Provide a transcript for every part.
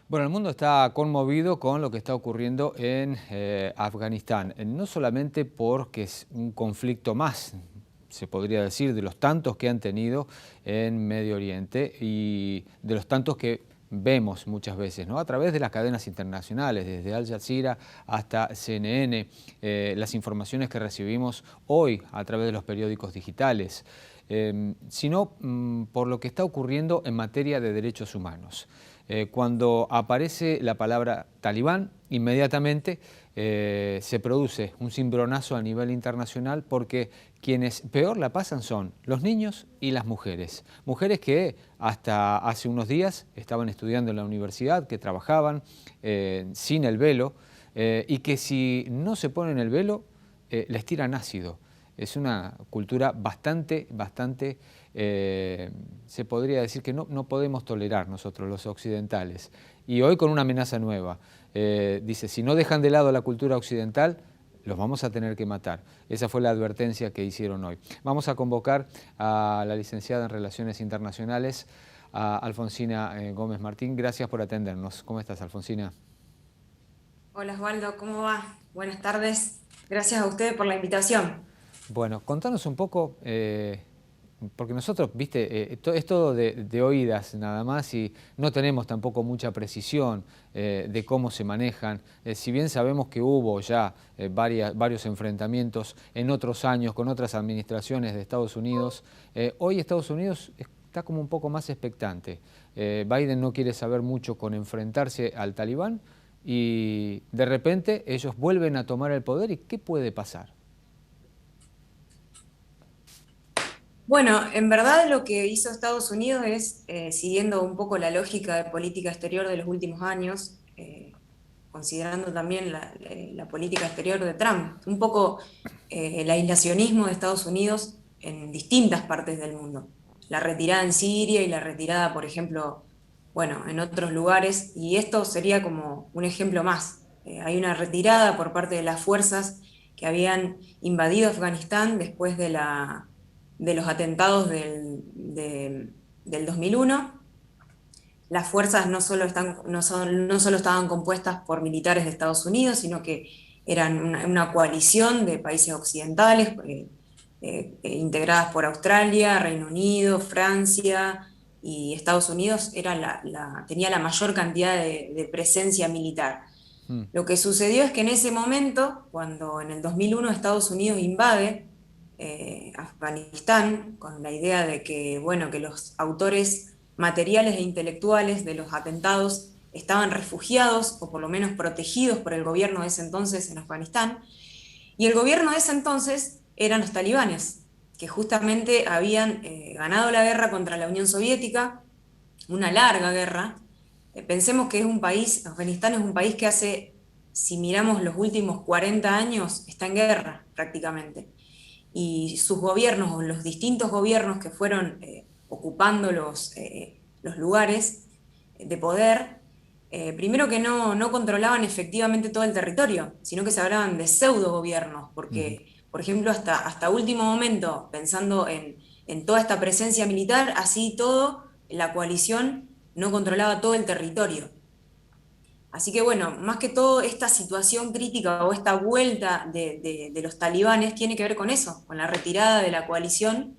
Bueno, el mundo está conmovido con lo que está ocurriendo en Afganistán, no solamente porque es un conflicto más, se podría decir, de los tantos que han tenido en Medio Oriente y de los tantos que vemos muchas veces, ¿no? A través de las cadenas internacionales, desde Al Jazeera hasta CNN, las informaciones que recibimos hoy a través de los periódicos digitales, sino por lo que está ocurriendo en materia de derechos humanos. Cuando aparece la palabra talibán, inmediatamente se produce un cimbronazo a nivel internacional porque quienes peor la pasan son los niños y las mujeres. Mujeres que hasta hace unos días estaban estudiando en la universidad, que trabajaban sin el velo y que si no se ponen el velo les tiran ácido. Es una cultura bastante, se podría decir que no podemos tolerar nosotros los occidentales. Y hoy con una amenaza nueva. Dice, si no dejan de lado la cultura occidental, los vamos a tener que matar. Esa fue la advertencia que hicieron hoy. Vamos a convocar a la licenciada en Relaciones Internacionales, a Alfonsina Gómez Martín. Gracias por atendernos. ¿Cómo estás, Alfonsina? Hola Osvaldo, ¿cómo va? Buenas tardes. Gracias a ustedes por la invitación. Bueno, contanos un poco, porque nosotros, viste, es todo de oídas nada más y no tenemos tampoco mucha precisión de cómo se manejan. Si bien sabemos que hubo ya varios enfrentamientos en otros años con otras administraciones de Estados Unidos, hoy Estados Unidos está como un poco más expectante. Biden no quiere saber mucho con enfrentarse al Talibán y de repente ellos vuelven a tomar el poder. ¿Y qué puede pasar? Bueno, en verdad lo que hizo Estados Unidos es, siguiendo un poco la lógica de política exterior de los últimos años, considerando también la política exterior de Trump, un poco el aislacionismo de Estados Unidos en distintas partes del mundo. La retirada en Siria y la retirada, por ejemplo, bueno, en otros lugares, y esto sería como un ejemplo más. Hay una retirada por parte de las fuerzas que habían invadido Afganistán después de los atentados del 2001. Las fuerzas no solo estaban compuestas por militares de Estados Unidos, sino que eran una coalición de países occidentales, integradas por Australia, Reino Unido, Francia y Estados Unidos tenía la mayor cantidad de presencia militar. Mm. Lo que sucedió es que en ese momento, cuando en el 2001 Estados Unidos invade Afganistán, con la idea de que, bueno, que los autores materiales e intelectuales de los atentados estaban refugiados o por lo menos protegidos por el gobierno de ese entonces en Afganistán, y el gobierno de ese entonces eran los talibanes, que justamente habían ganado la guerra contra la Unión Soviética, una larga guerra. Pensemos que es un país, Afganistán es un país que hace, si miramos los últimos 40 años, está en guerra prácticamente. Y sus gobiernos, o los distintos gobiernos que fueron ocupando los lugares de poder, primero que no controlaban efectivamente todo el territorio, sino que se hablaban de pseudo gobiernos, Ujú. porque, por ejemplo, hasta último momento, pensando en toda esta presencia militar, así todo, la coalición no controlaba todo el territorio. Así que bueno, más que todo esta situación crítica o esta vuelta de los talibanes tiene que ver con eso, con la retirada de la coalición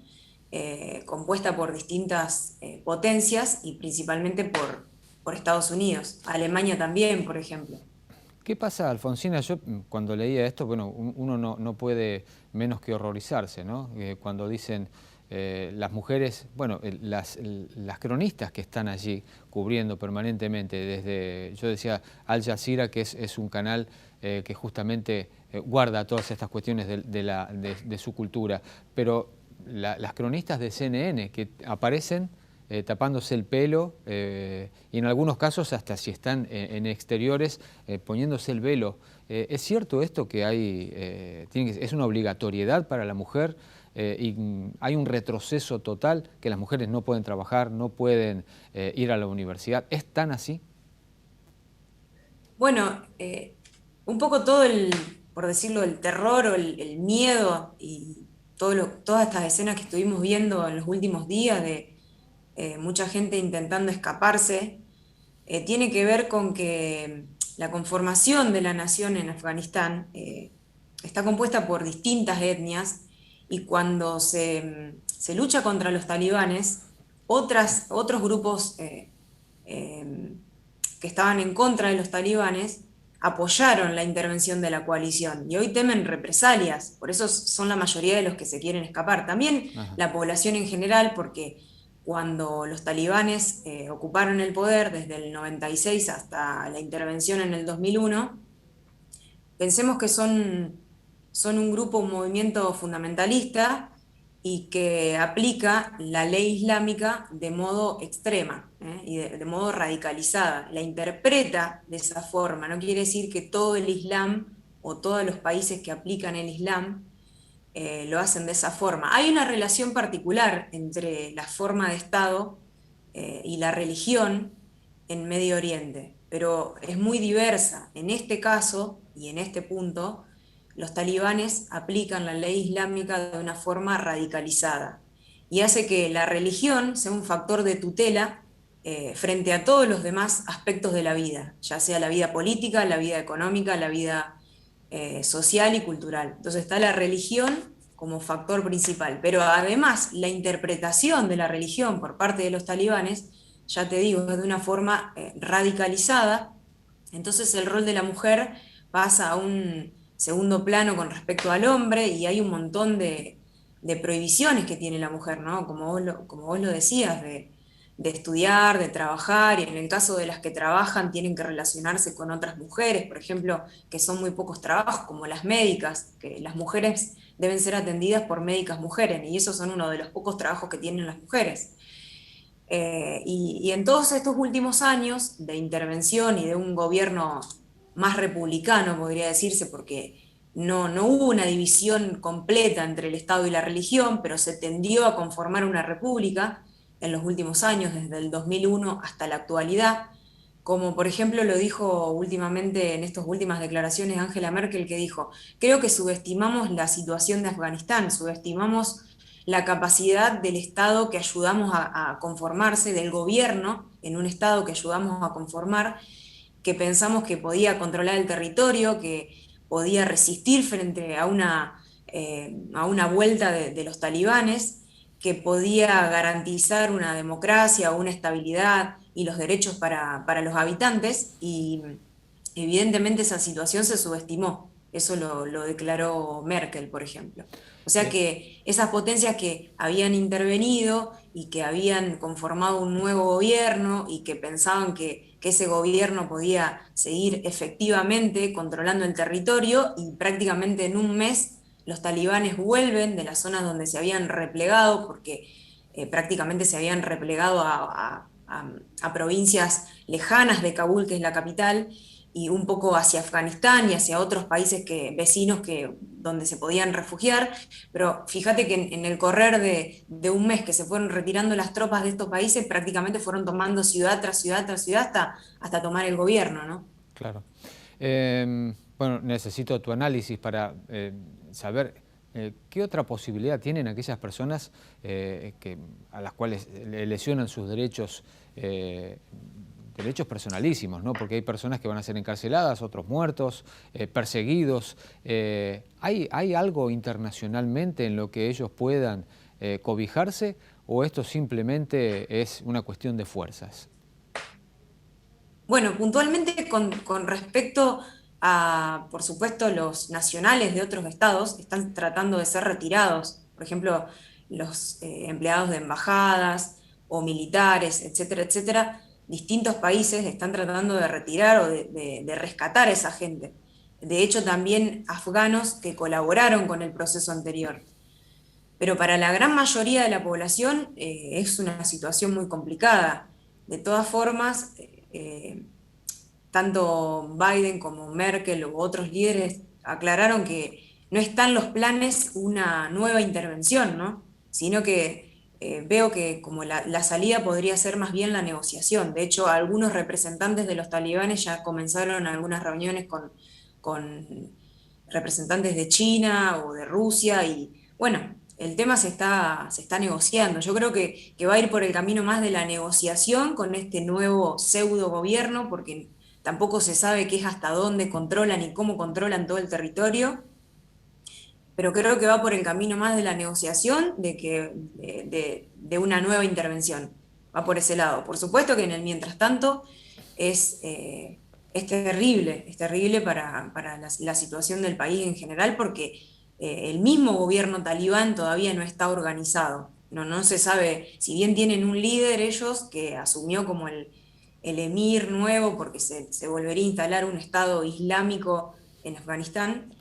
compuesta por distintas potencias y principalmente por Estados Unidos, Alemania también, por ejemplo. ¿Qué pasa, Alfonsina? Yo cuando leía esto, bueno, uno no puede menos que horrorizarse, ¿no? Cuando dicen las mujeres, bueno, las cronistas que están allí cubriendo permanentemente, desde, yo decía, Al Jazeera, que es un canal que justamente guarda todas estas cuestiones de su cultura, pero las cronistas de CNN que aparecen tapándose el pelo y en algunos casos hasta si están en exteriores poniéndose el velo. ¿Es cierto esto que hay, es una obligatoriedad para la mujer y hay un retroceso total que las mujeres no pueden trabajar, no pueden ir a la universidad? ¿Es tan así? Bueno, un poco todo por decirlo, el terror o el miedo y todas estas escenas que estuvimos viendo en los últimos días de mucha gente intentando escaparse, tiene que ver con que la conformación de la nación en Afganistán está compuesta por distintas etnias y cuando se lucha contra los talibanes, otros grupos eh, que estaban en contra de los talibanes apoyaron la intervención de la coalición y hoy temen represalias, por eso son la mayoría de los que se quieren escapar. También Ajá. la población en general, porque cuando los talibanes ocuparon el poder desde el 96 hasta la intervención en el 2001, pensemos que son un grupo, un movimiento fundamentalista y que aplica la ley islámica de modo extrema, y de modo radicalizada. La interpreta de esa forma. No quiere decir que todo el Islam o todos los países que aplican el Islam lo hacen de esa forma. Hay una relación particular entre la forma de Estado y la religión en Medio Oriente, pero es muy diversa. En este caso y en este punto, los talibanes aplican la ley islámica de una forma radicalizada y hace que la religión sea un factor de tutela frente a todos los demás aspectos de la vida, ya sea la vida política, la vida económica, la vida social y cultural. Entonces está la religión como factor principal, pero además la interpretación de la religión por parte de los talibanes, ya te digo, es de una forma radicalizada, entonces el rol de la mujer pasa a un segundo plano con respecto al hombre y hay un montón de prohibiciones que tiene la mujer, ¿no? Como vos lo decías, de estudiar, de trabajar, y en el caso de las que trabajan tienen que relacionarse con otras mujeres, por ejemplo, que son muy pocos trabajos, como las médicas, que las mujeres deben ser atendidas por médicas mujeres, y esos son uno de los pocos trabajos que tienen las mujeres. Y en todos estos últimos años de intervención y de un gobierno más republicano, podría decirse, porque no hubo una división completa entre el Estado y la religión, pero se tendió a conformar una república en los últimos años, desde el 2001 hasta la actualidad, como por ejemplo lo dijo últimamente en estas últimas declaraciones Angela Merkel, que dijo: creo que subestimamos la situación de Afganistán, subestimamos la capacidad del Estado que ayudamos a conformarse, del gobierno en un Estado que ayudamos a conformar, que pensamos que podía controlar el territorio, que podía resistir frente a una vuelta de los talibanes, que podía garantizar una democracia o una estabilidad y los derechos para los habitantes, y evidentemente esa situación se subestimó. Eso lo declaró Merkel, por ejemplo. O sea Eh, que esas potencias que habían intervenido y que habían conformado un nuevo gobierno y que pensaban que ese gobierno podía seguir efectivamente controlando el territorio, y prácticamente en un mes los talibanes vuelven de las zonas donde se habían replegado, porque prácticamente se habían replegado a provincias lejanas de Kabul, que es la capital, y un poco hacia Afganistán y hacia otros países vecinos donde se podían refugiar, pero fíjate que en el correr de un mes que se fueron retirando las tropas de estos países, prácticamente fueron tomando ciudad tras ciudad tras ciudad hasta tomar el gobierno, ¿no? claro. Bueno, necesito tu análisis para saber qué otra posibilidad tienen aquellas personas a las cuales le lesionan sus derechos, derechos personalísimos, ¿no? Porque hay personas que van a ser encarceladas, otros muertos, perseguidos. ¿Hay algo internacionalmente en lo que ellos puedan cobijarse, o esto simplemente es una cuestión de fuerzas? Bueno, puntualmente con respecto a, por supuesto, los nacionales de otros estados están tratando de ser retirados. Por ejemplo, los empleados de embajadas o militares, etcétera, etcétera. Distintos países están tratando de retirar o de rescatar a esa gente. De hecho, también afganos que colaboraron con el proceso anterior. Pero para la gran mayoría de la población es una situación muy complicada. De todas formas, tanto Biden como Merkel u otros líderes aclararon que no están los planes una nueva intervención, ¿no? Sino que veo que como la salida podría ser más bien la negociación. De hecho, algunos representantes de los talibanes ya comenzaron algunas reuniones con representantes de China o de Rusia, y bueno, el tema se está negociando. Yo creo que va a ir por el camino más de la negociación con este nuevo pseudo gobierno, porque tampoco se sabe qué es hasta dónde controlan y cómo controlan todo el territorio, pero creo que va por el camino más de la negociación de una nueva intervención. Va por ese lado. Por supuesto que en el mientras tanto es, eh, es terrible para la situación del país en general, porque el mismo gobierno talibán todavía no está organizado. No se sabe, si bien tienen un líder ellos que asumió como el emir nuevo, porque se volvería a instalar un estado islámico en Afganistán,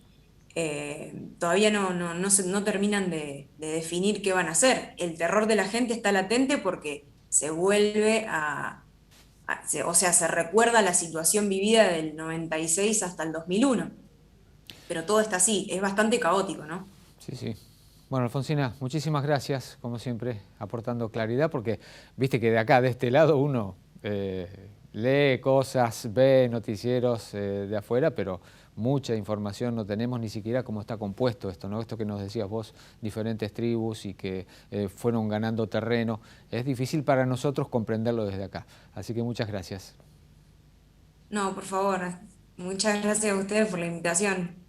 todavía no terminan de definir qué van a hacer. El terror de la gente está latente porque se vuelve o sea, se recuerda la situación vivida del 96 hasta el 2001, pero todo está así, es bastante caótico, ¿no? Sí, sí. Bueno, Alfonsina, muchísimas gracias, como siempre, aportando claridad, porque viste que de acá, de este lado, uno lee cosas, ve noticieros de afuera, pero mucha información no tenemos, ni siquiera cómo está compuesto esto, ¿no? Esto que nos decías vos, diferentes tribus y que fueron ganando terreno. Es difícil para nosotros comprenderlo desde acá. Así que muchas gracias. No, por favor, muchas gracias a ustedes por la invitación.